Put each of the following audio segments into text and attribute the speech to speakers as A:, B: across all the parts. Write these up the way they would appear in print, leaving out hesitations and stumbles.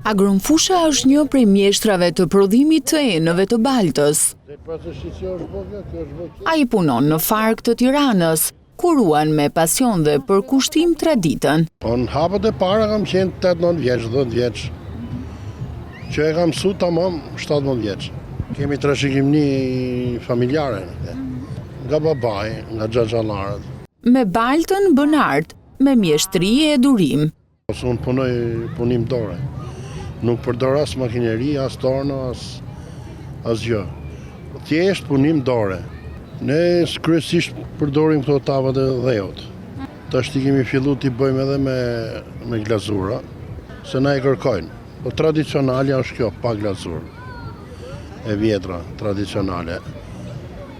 A: Agrumfusha është një prej mjeshtrave të prodhimit të enëve të Baltës. Ai punon në Fark të Tiranës, ku ruan me pasion dhe për kushtim traditën.
B: Në hapët e para kam qenë 8-9 vjeç, 10 vjeç, që e kam mësu tamam 17 vjeç. Kemi trashëgimni familjare, nga babaj, nga xhaxhallarët.
A: Me Baltën bën art, me mjeshtri e durim.
B: Unë punoj punim dore. Nuk përdor as makineri, as torno, as gjë. Thjesht punim dore. Ne kryesisht përdorim këto tavat e dheut. Tash kemi fillu t'i bëjmë edhe me glazura, se na e kërkojnë. Po tradicionalja është kjo, pa glazur. E vjetra, tradicionale,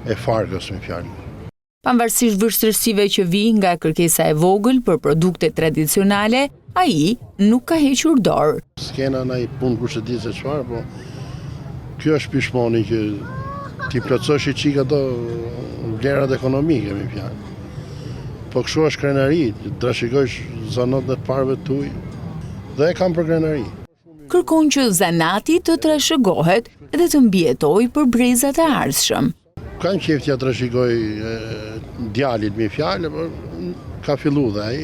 B: e Farkës me fjalë.
A: Pavarësisht vështirësive që vijnë nga kërkesa e vogël për produkte tradicionale, ai nuk ka hequr dorë.
B: S'kena ndaj punë kush e di se çfarë, po kjo është pishmoni që ti plotësosh i çik ato vlerat ekonomike me fjalë. Po kështu është krenari, trashëgojsh zanat e parëve tuaj dhe e kam për krenari.
A: Kërkon që zanati të trashëgohet dhe të mbijetojë për brezat e ardhshëm.
B: Kam qejf t'ja trashëgoj djalit me fjalë, por ka fillu dhe ai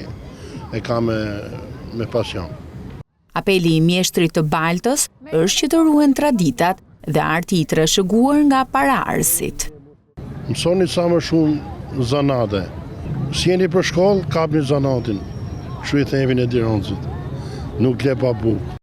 B: e ka me pasion.
A: Apeli i mjeshtrit të Baltës është që të ruhen traditat dhe arti i trashëguar nga paraardhësit.
B: Mësoni sa më shumë zanate. S'jeni për shkollë, kapni zanatin. Kështu i themin e Dironësit. Nuk le pa bukë.